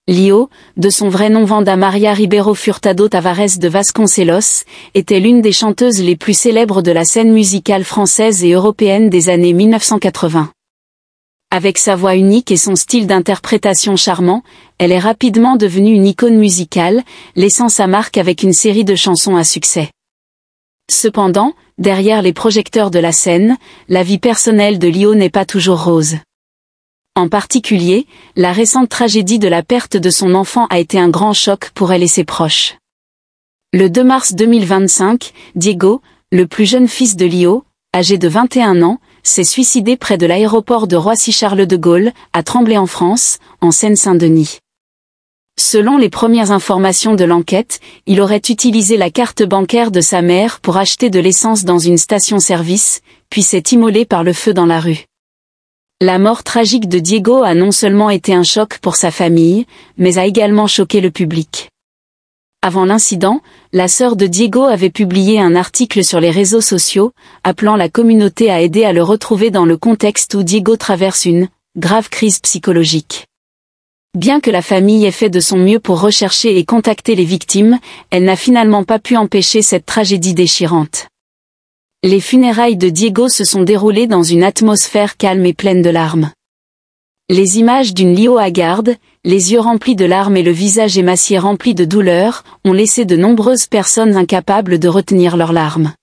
Lio, de son vrai nom Wanda Maria Ribeiro Furtado Tavares de Vasconcelos, était l'une des chanteuses les plus célèbres de la scène musicale française et européenne des années 1980. Avec sa voix unique et son style d'interprétation charmant, elle est rapidement devenue une icône musicale, laissant sa marque avec une série de chansons à succès. Cependant, derrière les projecteurs de la scène, la vie personnelle de Lio n'est pas toujours rose. En particulier, la récente tragédie de la perte de son enfant a été un grand choc pour elle et ses proches. Le 2 mars 2025, Diego, le plus jeune fils de Lio, âgé de 21 ans, s'est suicidé près de l'aéroport de Roissy-Charles de Gaulle, à Tremblay en France, en Seine-Saint-Denis. Selon les premières informations de l'enquête, il aurait utilisé la carte bancaire de sa mère pour acheter de l'essence dans une station-service, puis s'est immolé par le feu dans la rue. La mort tragique de Diego a non seulement été un choc pour sa famille, mais a également choqué le public. Avant l'incident, la sœur de Diego avait publié un article sur les réseaux sociaux, appelant la communauté à aider à le retrouver dans le contexte où Diego traverse une grave crise psychologique. Bien que la famille ait fait de son mieux pour rechercher et contacter les victimes, elle n'a finalement pas pu empêcher cette tragédie déchirante. Les funérailles de Diego se sont déroulées dans une atmosphère calme et pleine de larmes. Les images d'une Lio hagarde, les yeux remplis de larmes et le visage émacié rempli de douleur, ont laissé de nombreuses personnes incapables de retenir leurs larmes.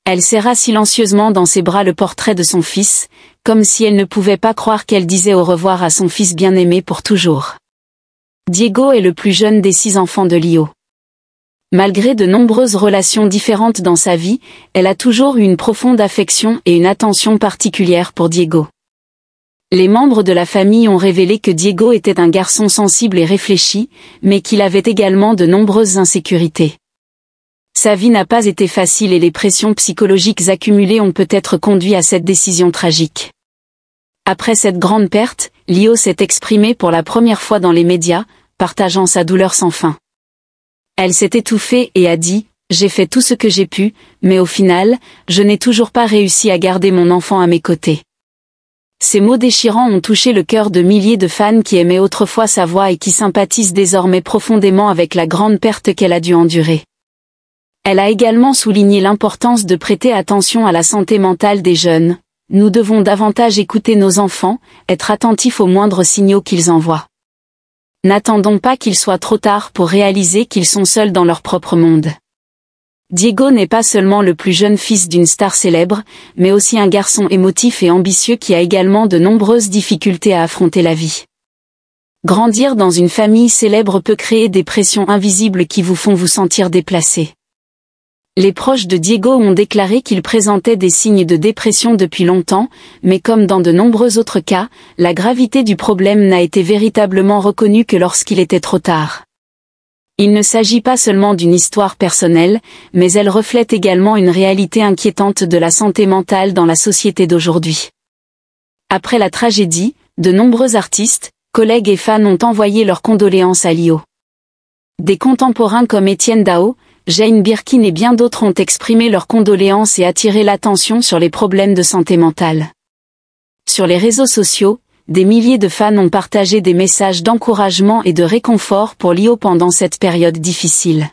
Elle serra silencieusement dans ses bras le portrait de son fils, comme si elle ne pouvait pas croire qu'elle disait au revoir à son fils bien-aimé pour toujours. Diego est le plus jeune des 6 enfants de Lio. Malgré de nombreuses relations différentes dans sa vie, elle a toujours eu une profonde affection et une attention particulière pour Diego. Les membres de la famille ont révélé que Diego était un garçon sensible et réfléchi, mais qu'il avait également de nombreuses insécurités. Sa vie n'a pas été facile et les pressions psychologiques accumulées ont peut-être conduit à cette décision tragique. Après cette grande perte, Lio s'est exprimée pour la première fois dans les médias, partageant sa douleur sans fin. Elle s'est étouffée et a dit « J'ai fait tout ce que j'ai pu, mais au final, je n'ai toujours pas réussi à garder mon enfant à mes côtés. » Ces mots déchirants ont touché le cœur de milliers de fans qui aimaient autrefois sa voix et qui sympathisent désormais profondément avec la grande perte qu'elle a dû endurer. Elle a également souligné l'importance de prêter attention à la santé mentale des jeunes. Nous devons davantage écouter nos enfants, être attentifs aux moindres signaux qu'ils envoient. N'attendons pas qu'il soit trop tard pour réaliser qu'ils sont seuls dans leur propre monde. Diego n'est pas seulement le plus jeune fils d'une star célèbre, mais aussi un garçon émotif et ambitieux qui a également de nombreuses difficultés à affronter la vie. Grandir dans une famille célèbre peut créer des pressions invisibles qui vous font vous sentir déplacé. Les proches de Diego ont déclaré qu'il présentait des signes de dépression depuis longtemps, mais comme dans de nombreux autres cas, la gravité du problème n'a été véritablement reconnue que lorsqu'il était trop tard. Il ne s'agit pas seulement d'une histoire personnelle, mais elle reflète également une réalité inquiétante de la santé mentale dans la société d'aujourd'hui. Après la tragédie, de nombreux artistes, collègues et fans ont envoyé leurs condoléances à Lio. Des contemporains comme Étienne Dao, Jane Birkin et bien d'autres ont exprimé leurs condoléances et attiré l'attention sur les problèmes de santé mentale. Sur les réseaux sociaux, des milliers de fans ont partagé des messages d'encouragement et de réconfort pour Lio pendant cette période difficile.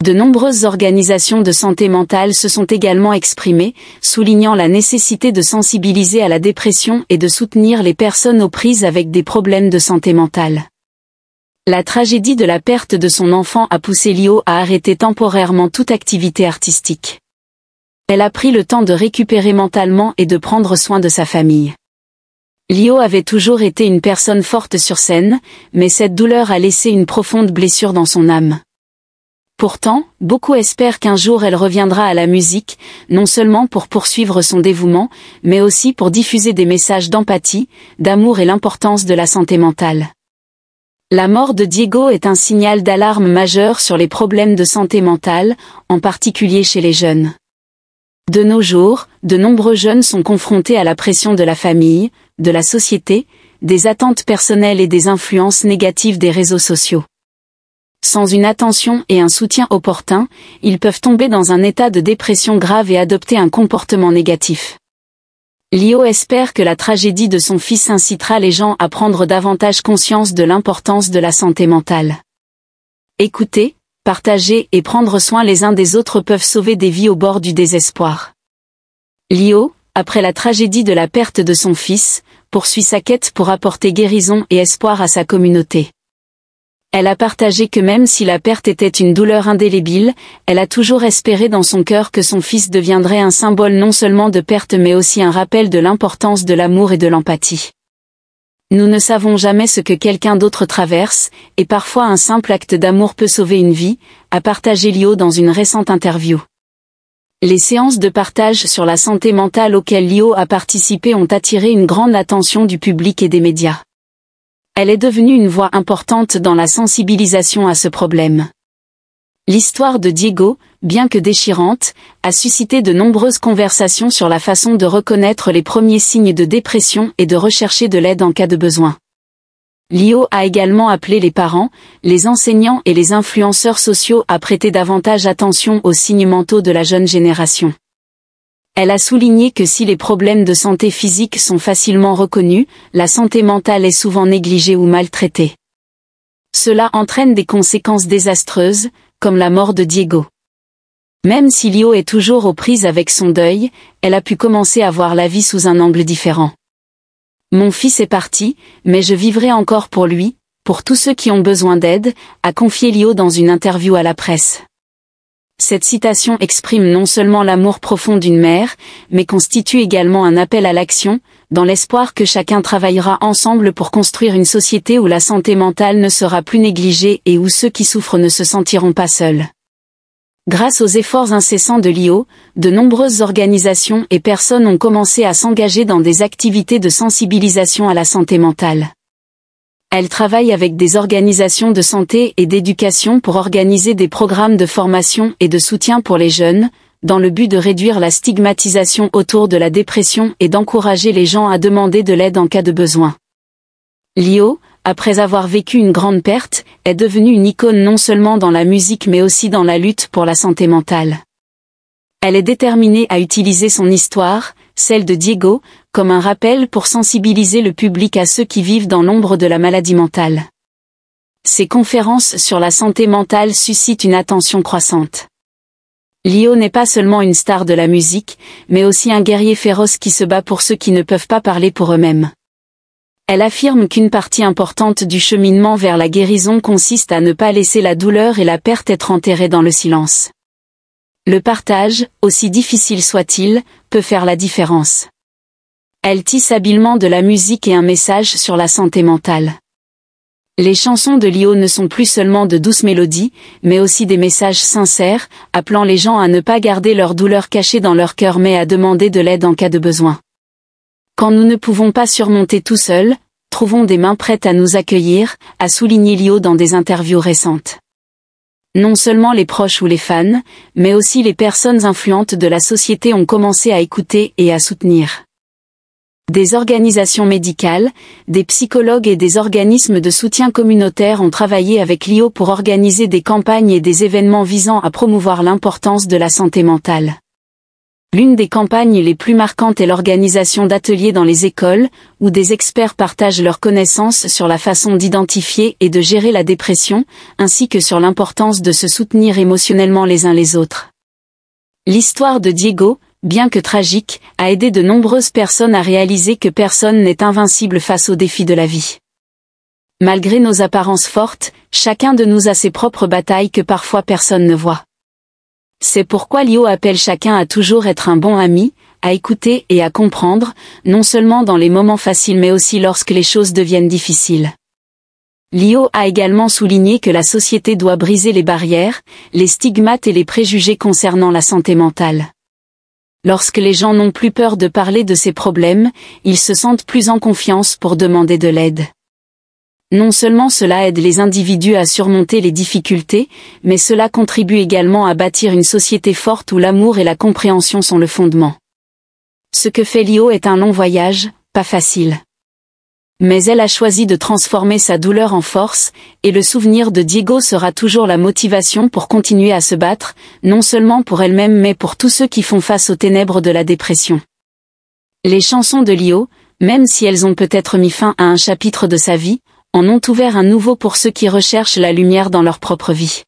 De nombreuses organisations de santé mentale se sont également exprimées, soulignant la nécessité de sensibiliser à la dépression et de soutenir les personnes aux prises avec des problèmes de santé mentale. La tragédie de la perte de son enfant a poussé Lio à arrêter temporairement toute activité artistique. Elle a pris le temps de récupérer mentalement et de prendre soin de sa famille. Lio avait toujours été une personne forte sur scène, mais cette douleur a laissé une profonde blessure dans son âme. Pourtant, beaucoup espèrent qu'un jour elle reviendra à la musique, non seulement pour poursuivre son dévouement, mais aussi pour diffuser des messages d'empathie, d'amour et l'importance de la santé mentale. La mort de Diego est un signal d'alarme majeur sur les problèmes de santé mentale, en particulier chez les jeunes. De nos jours, de nombreux jeunes sont confrontés à la pression de la famille, de la société, des attentes personnelles et des influences négatives des réseaux sociaux. Sans une attention et un soutien opportun, ils peuvent tomber dans un état de dépression grave et adopter un comportement négatif. Lio espère que la tragédie de son fils incitera les gens à prendre davantage conscience de l'importance de la santé mentale. Écouter, partager et prendre soin les uns des autres peuvent sauver des vies au bord du désespoir. Lio, après la tragédie de la perte de son fils, poursuit sa quête pour apporter guérison et espoir à sa communauté. Elle a partagé que même si la perte était une douleur indélébile, elle a toujours espéré dans son cœur que son fils deviendrait un symbole non seulement de perte mais aussi un rappel de l'importance de l'amour et de l'empathie. Nous ne savons jamais ce que quelqu'un d'autre traverse, et parfois un simple acte d'amour peut sauver une vie, a partagé Lio dans une récente interview. Les séances de partage sur la santé mentale auxquelles Lio a participé ont attiré une grande attention du public et des médias. Elle est devenue une voix importante dans la sensibilisation à ce problème. L'histoire de Diego, bien que déchirante, a suscité de nombreuses conversations sur la façon de reconnaître les premiers signes de dépression et de rechercher de l'aide en cas de besoin. Lio a également appelé les parents, les enseignants et les influenceurs sociaux à prêter davantage attention aux signes mentaux de la jeune génération. Elle a souligné que si les problèmes de santé physique sont facilement reconnus, la santé mentale est souvent négligée ou maltraitée. Cela entraîne des conséquences désastreuses, comme la mort de Diego. Même si Lio est toujours aux prises avec son deuil, elle a pu commencer à voir la vie sous un angle différent. Mon fils est parti, mais je vivrai encore pour lui, pour tous ceux qui ont besoin d'aide, a confié Lio dans une interview à la presse. Cette citation exprime non seulement l'amour profond d'une mère, mais constitue également un appel à l'action, dans l'espoir que chacun travaillera ensemble pour construire une société où la santé mentale ne sera plus négligée et où ceux qui souffrent ne se sentiront pas seuls. Grâce aux efforts incessants de Lio, de nombreuses organisations et personnes ont commencé à s'engager dans des activités de sensibilisation à la santé mentale. Elle travaille avec des organisations de santé et d'éducation pour organiser des programmes de formation et de soutien pour les jeunes, dans le but de réduire la stigmatisation autour de la dépression et d'encourager les gens à demander de l'aide en cas de besoin. Lio, après avoir vécu une grande perte, est devenue une icône non seulement dans la musique mais aussi dans la lutte pour la santé mentale. Elle est déterminée à utiliser son histoire, celle de Diego, comme un rappel pour sensibiliser le public à ceux qui vivent dans l'ombre de la maladie mentale. Ces conférences sur la santé mentale suscitent une attention croissante. Lio n'est pas seulement une star de la musique, mais aussi un guerrier féroce qui se bat pour ceux qui ne peuvent pas parler pour eux-mêmes. Elle affirme qu'une partie importante du cheminement vers la guérison consiste à ne pas laisser la douleur et la perte être enterrées dans le silence. Le partage, aussi difficile soit-il, peut faire la différence. Elle tisse habilement de la musique et un message sur la santé mentale. Les chansons de Lio ne sont plus seulement de douces mélodies, mais aussi des messages sincères, appelant les gens à ne pas garder leur douleur cachée dans leur cœur mais à demander de l'aide en cas de besoin. Quand nous ne pouvons pas surmonter tout seuls, trouvons des mains prêtes à nous accueillir, a souligné Lio dans des interviews récentes. Non seulement les proches ou les fans, mais aussi les personnes influentes de la société ont commencé à écouter et à soutenir. Des organisations médicales, des psychologues et des organismes de soutien communautaire ont travaillé avec Lio pour organiser des campagnes et des événements visant à promouvoir l'importance de la santé mentale. L'une des campagnes les plus marquantes est l'organisation d'ateliers dans les écoles, où des experts partagent leurs connaissances sur la façon d'identifier et de gérer la dépression, ainsi que sur l'importance de se soutenir émotionnellement les uns les autres. L'histoire de Diego, bien que tragique, a aidé de nombreuses personnes à réaliser que personne n'est invincible face aux défis de la vie. Malgré nos apparences fortes, chacun de nous a ses propres batailles que parfois personne ne voit. C'est pourquoi Lio appelle chacun à toujours être un bon ami, à écouter et à comprendre, non seulement dans les moments faciles mais aussi lorsque les choses deviennent difficiles. Lio a également souligné que la société doit briser les barrières, les stigmates et les préjugés concernant la santé mentale. Lorsque les gens n'ont plus peur de parler de ces problèmes, ils se sentent plus en confiance pour demander de l'aide. Non seulement cela aide les individus à surmonter les difficultés, mais cela contribue également à bâtir une société forte où l'amour et la compréhension sont le fondement. Ce que fait Lio est un long voyage, pas facile. Mais elle a choisi de transformer sa douleur en force, et le souvenir de Diego sera toujours la motivation pour continuer à se battre, non seulement pour elle-même mais pour tous ceux qui font face aux ténèbres de la dépression. Les chansons de Lio, même si elles ont peut-être mis fin à un chapitre de sa vie, en ont ouvert un nouveau pour ceux qui recherchent la lumière dans leur propre vie.